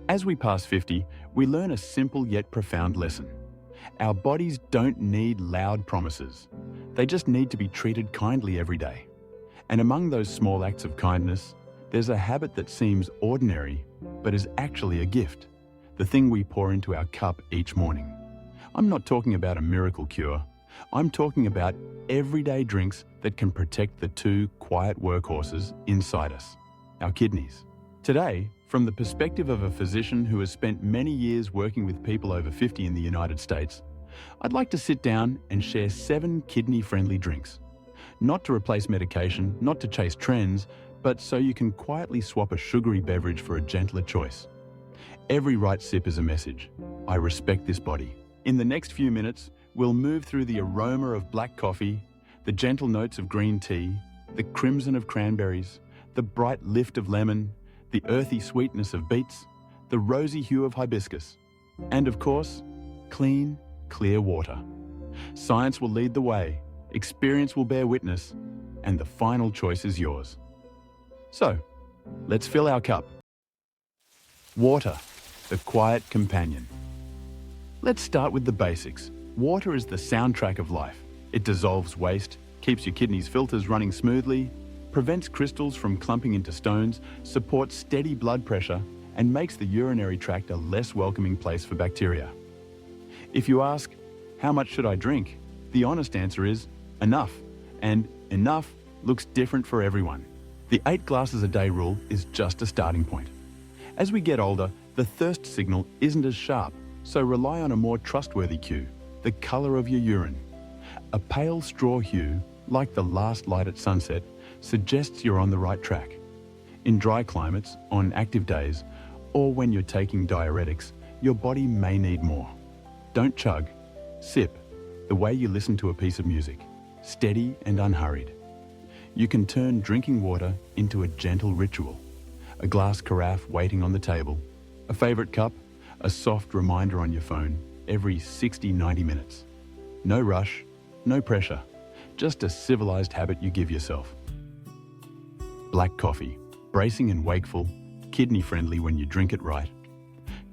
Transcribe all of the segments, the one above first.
As we pass 50, we learn a simple yet profound lesson. Our bodies don't need loud promises. They just need to be treated kindly every day. And among those small acts of kindness, there's a habit that seems ordinary, but is actually a gift. The thing we pour into our cup each morning. I'm not talking about a miracle cure. I'm talking about everyday drinks that can protect the two quiet workhorses inside us, our kidneys. Today, from the perspective of a physician who has spent many years working with people over 50 in the United States, I'd like to sit down and share 7 kidney-friendly drinks. Not to replace medication, not to chase trends, but so you can quietly swap a sugary beverage for a gentler choice. Every right sip is a message. I respect this body. In the next few minutes, we'll move through the aroma of black coffee, the gentle notes of green tea, the crimson of cranberries, the bright lift of lemon, the earthy sweetness of beets, the rosy hue of hibiscus, and of course, clean, clear water. Science will lead the way, experience will bear witness, and the final choice is yours. So, let's fill our cup. Water, the quiet companion. Let's start with the basics. Water is the soundtrack of life. It dissolves waste, keeps your kidneys' filters running smoothly, prevents crystals from clumping into stones, supports steady blood pressure, and makes the urinary tract a less welcoming place for bacteria. If you ask, how much should I drink? The honest answer is enough, and enough looks different for everyone. The 8 glasses a day rule is just a starting point. As we get older, the thirst signal isn't as sharp, so rely on a more trustworthy cue, the color of your urine. A pale straw hue, like the last light at sunset, suggests you're on the right track. In dry climates, on active days, or when you're taking diuretics, your body may need more. Don't chug, sip, the way you listen to a piece of music, steady and unhurried. You can turn drinking water into a gentle ritual. A glass carafe waiting on the table, a favorite cup, a soft reminder on your phone every 60-90 minutes. No rush, no pressure, just a civilized habit you give yourself. Black coffee, bracing and wakeful, kidney-friendly when you drink it right.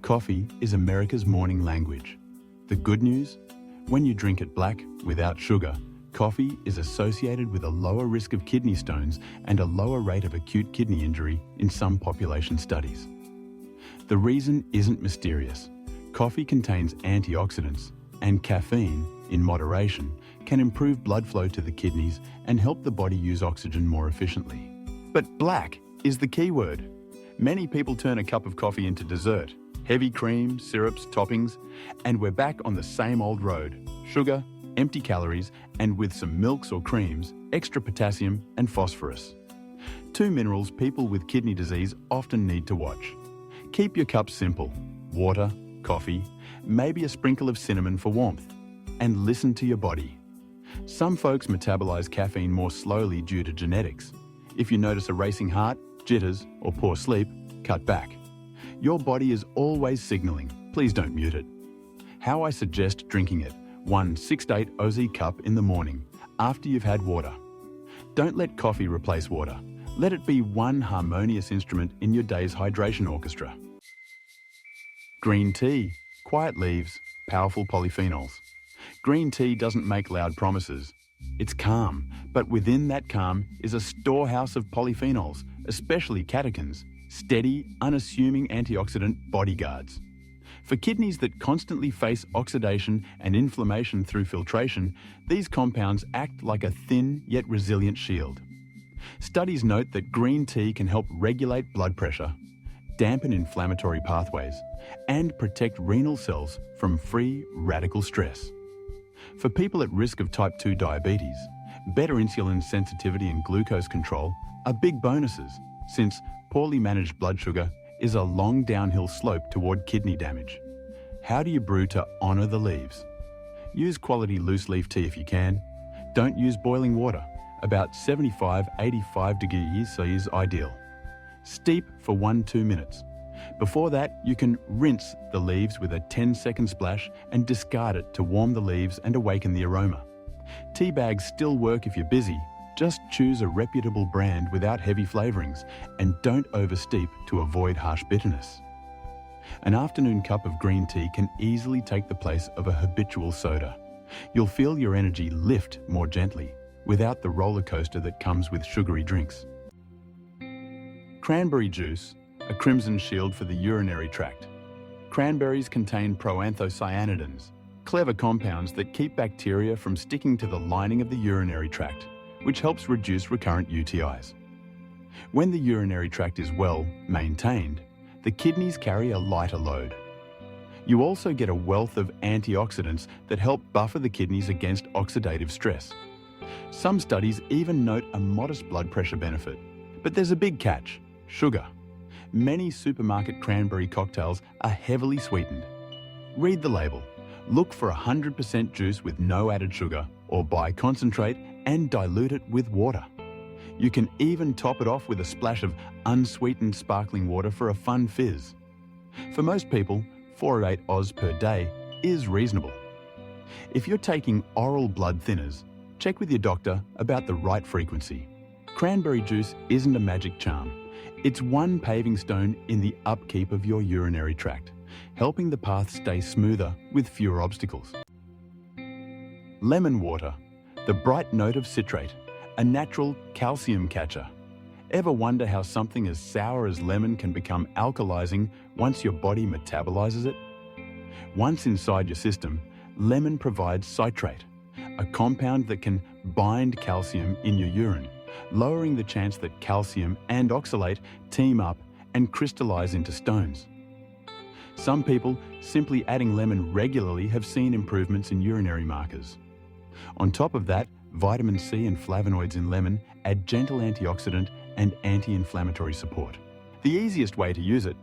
Coffee is America's morning language. The good news? When you drink it black, without sugar, coffee is associated with a lower risk of kidney stones and a lower rate of acute kidney injury in some population studies. The reason isn't mysterious. Coffee contains antioxidants, and caffeine, in moderation, can improve blood flow to the kidneys and help the body use oxygen more efficiently. But black is the key word. Many people turn a cup of coffee into dessert, heavy cream, syrups, toppings, and we're back on the same old road. Sugar, empty calories, and with some milks or creams, extra potassium and phosphorus. 2 minerals people with kidney disease often need to watch. Keep your cup simple. Water, coffee, maybe a sprinkle of cinnamon for warmth. And listen to your body. Some folks metabolize caffeine more slowly due to genetics. If you notice a racing heart, jitters, or poor sleep, cut back. Your body is always signaling. Please don't mute it. How I suggest drinking it: 1 6-8 Oz cup in the morning, after you've had water. Don't let coffee replace water. Let it be one harmonious instrument in your day's hydration orchestra. Green tea, quiet leaves, powerful polyphenols. Green tea doesn't make loud promises. It's calm, but within that calm is a storehouse of polyphenols, especially catechins, steady, unassuming antioxidant bodyguards. For kidneys that constantly face oxidation and inflammation through filtration, these compounds act like a thin yet resilient shield. Studies note that green tea can help regulate blood pressure, dampen inflammatory pathways, and protect renal cells from free radical stress. For people at risk of type 2 diabetes, better insulin sensitivity and glucose control are big bonuses, since poorly managed blood sugar is a long downhill slope toward kidney damage. How do you brew to honor the leaves? Use quality loose leaf tea if you can. Don't use boiling water. About 75-85 degrees is ideal. Steep for 1-2 minutes. Before that, you can rinse the leaves with a 10-second splash and discard it to warm the leaves and awaken the aroma. Tea bags still work if you're busy. Just choose a reputable brand without heavy flavorings and don't oversteep to avoid harsh bitterness. An afternoon cup of green tea can easily take the place of a habitual soda. You'll feel your energy lift more gently, without the roller coaster that comes with sugary drinks. Cranberry juice, a crimson shield for the urinary tract. Cranberries contain proanthocyanidins, clever compounds that keep bacteria from sticking to the lining of the urinary tract, which helps reduce recurrent UTIs. When the urinary tract is well maintained, the kidneys carry a lighter load. You also get a wealth of antioxidants that help buffer the kidneys against oxidative stress. Some studies even note a modest blood pressure benefit. But there's a big catch: sugar. Many supermarket cranberry cocktails are heavily sweetened. Read the label. Look for 100% juice with no added sugar, or buy concentrate and dilute it with water. You can even top it off with a splash of unsweetened sparkling water for a fun fizz. For most people, 4 to 8 Oz per day is reasonable. If you're taking oral blood thinners, check with your doctor about the right frequency. Cranberry juice isn't a magic charm. It's one paving stone in the upkeep of your urinary tract, helping the path stay smoother with fewer obstacles. Lemon water, the bright note of citrate, a natural calcium catcher. Ever wonder how something as sour as lemon can become alkalizing once your body metabolizes it? Once inside your system, lemon provides citrate, a compound that can bind calcium in your urine, lowering the chance that calcium and oxalate team up and crystallize into stones. Some people simply adding lemon regularly have seen improvements in urinary markers. On top of that, vitamin C and flavonoids in lemon add gentle antioxidant and anti-inflammatory support. The easiest way to use it: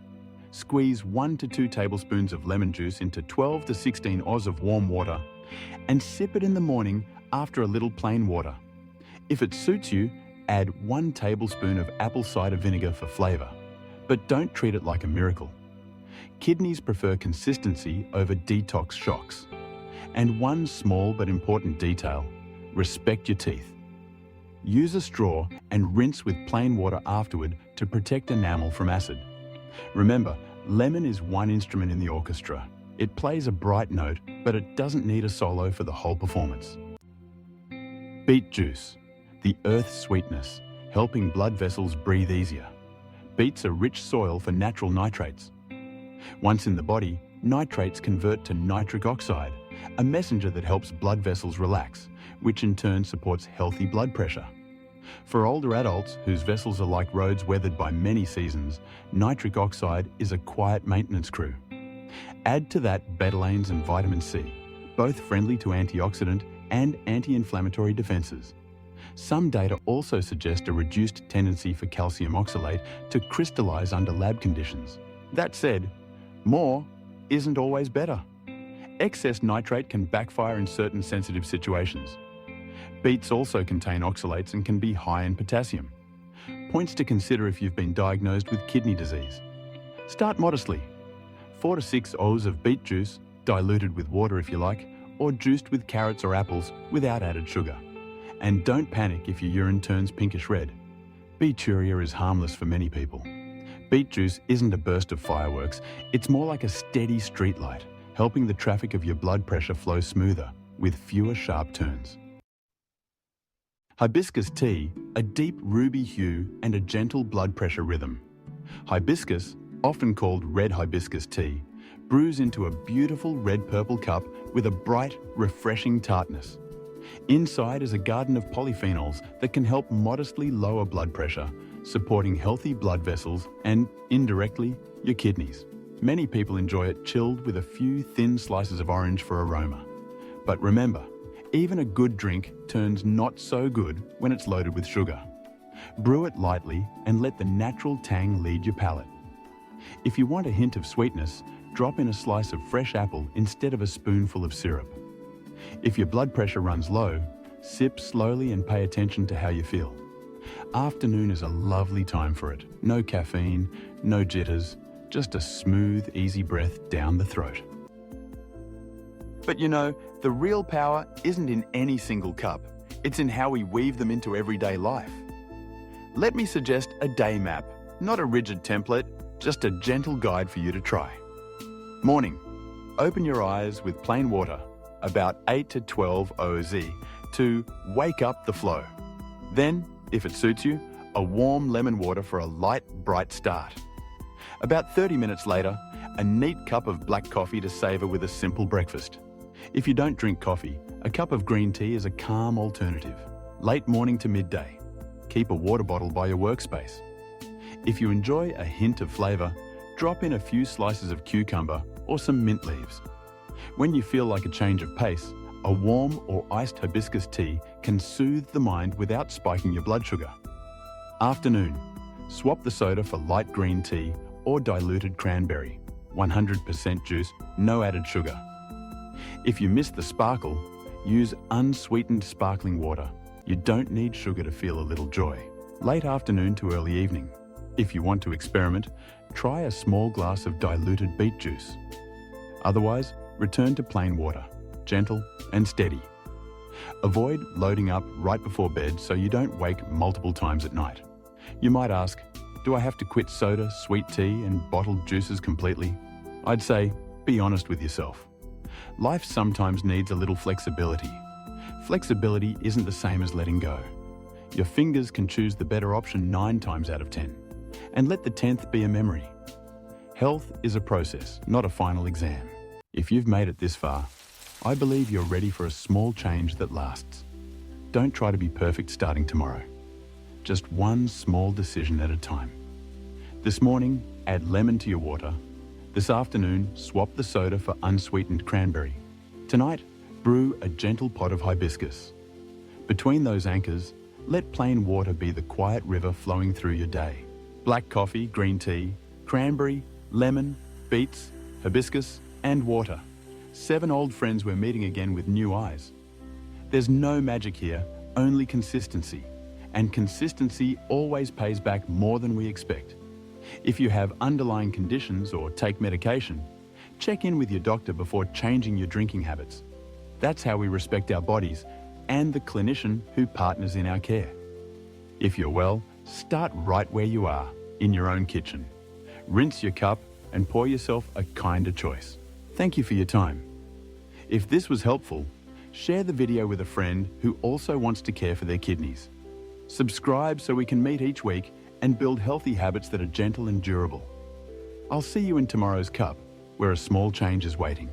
squeeze 1 to 2 tablespoons of lemon juice into 12 to 16 Oz of warm water and sip it in the morning after a little plain water. If it suits you, add 1 tablespoon of apple cider vinegar for flavor, but don't treat it like a miracle. Kidneys prefer consistency over detox shocks. And one small but important detail: respect your teeth. Use a straw and rinse with plain water afterward to protect enamel from acid. Remember, lemon is one instrument in the orchestra. It plays a bright note, but it doesn't need a solo for the whole performance. Beet juice, the earth's sweetness, helping blood vessels breathe easier. Beets are rich soil for natural nitrates. Once in the body, nitrates convert to nitric oxide, a messenger that helps blood vessels relax, which in turn supports healthy blood pressure. For older adults whose vessels are like roads weathered by many seasons, nitric oxide is a quiet maintenance crew. Add to that betalains and vitamin C, both friendly to antioxidant and anti-inflammatory defenses. Some data also suggest a reduced tendency for calcium oxalate to crystallize under lab conditions. That said, more isn't always better. Excess nitrate can backfire in certain sensitive situations. Beets also contain oxalates and can be high in potassium. Points to consider if you've been diagnosed with kidney disease. Start modestly. 4 to 6 Oz of beet juice, diluted with water if you like, or juiced with carrots or apples without added sugar. And don't panic if your urine turns pinkish red. Beeturia is harmless for many people. Beet juice isn't a burst of fireworks, it's more like a steady streetlight, helping the traffic of your blood pressure flow smoother, with fewer sharp turns. Hibiscus tea, a deep ruby hue and a gentle blood pressure rhythm. Hibiscus, often called red hibiscus tea, brews into a beautiful red-purple cup with a bright, refreshing tartness. Inside is a garden of polyphenols that can help modestly lower blood pressure, supporting healthy blood vessels and, indirectly, your kidneys. Many people enjoy it chilled with a few thin slices of orange for aroma. But remember, even a good drink turns not so good when it's loaded with sugar. Brew it lightly and let the natural tang lead your palate. If you want a hint of sweetness, drop in a slice of fresh apple instead of a spoonful of syrup. If your blood pressure runs low, sip slowly and pay attention to how you feel. Afternoon is a lovely time for it. No caffeine, no jitters, just a smooth, easy breath down the throat. But you know, the real power isn't in any single cup. It's in how we weave them into everyday life. Let me suggest a day map, not a rigid template, just a gentle guide for you to try. Morning. Open your eyes with plain water, about 8 to 12 OZ, to wake up the flow. Then, if it suits you, a warm lemon water for a light, bright start. About 30 minutes later, a neat cup of black coffee to savour with a simple breakfast. If you don't drink coffee, a cup of green tea is a calm alternative. Late morning to midday. Keep a water bottle by your workspace. If you enjoy a hint of flavour, drop in a few slices of cucumber or some mint leaves. When you feel like a change of pace, a warm or iced hibiscus tea can soothe the mind without spiking your blood sugar. Afternoon. Swap the soda for light green tea or diluted cranberry. 100% juice, no added sugar. If you miss the sparkle, use unsweetened sparkling water. You don't need sugar to feel a little joy. Late afternoon to early evening. If you want to experiment, try a small glass of diluted beet juice. Otherwise, return to plain water, gentle and steady. Avoid loading up right before bed so you don't wake multiple times at night. You might ask, do I have to quit soda, sweet tea and bottled juices completely? I'd say, be honest with yourself. Life sometimes needs a little flexibility. Flexibility isn't the same as letting go. Your fingers can choose the better option 9 times out of 10, and let the 10th be a memory. Health is a process, not a final exam. If you've made it this far, I believe you're ready for a small change that lasts. Don't try to be perfect starting tomorrow. Just one small decision at a time. This morning, add lemon to your water. This afternoon, swap the soda for unsweetened cranberry. Tonight, brew a gentle pot of hibiscus. Between those anchors, let plain water be the quiet river flowing through your day. Black coffee, green tea, cranberry, lemon, beets, hibiscus, and water. 7 old friends we're meeting again with new eyes. There's no magic here, only consistency. And consistency always pays back more than we expect. If you have underlying conditions or take medication, check in with your doctor before changing your drinking habits. That's how we respect our bodies and the clinician who partners in our care. If you're well, start right where you are, in your own kitchen. Rinse your cup and pour yourself a kinder choice. Thank you for your time. If this was helpful, share the video with a friend who also wants to care for their kidneys. Subscribe so we can meet each week and build healthy habits that are gentle and durable. I'll see you in tomorrow's cup, where a small change is waiting.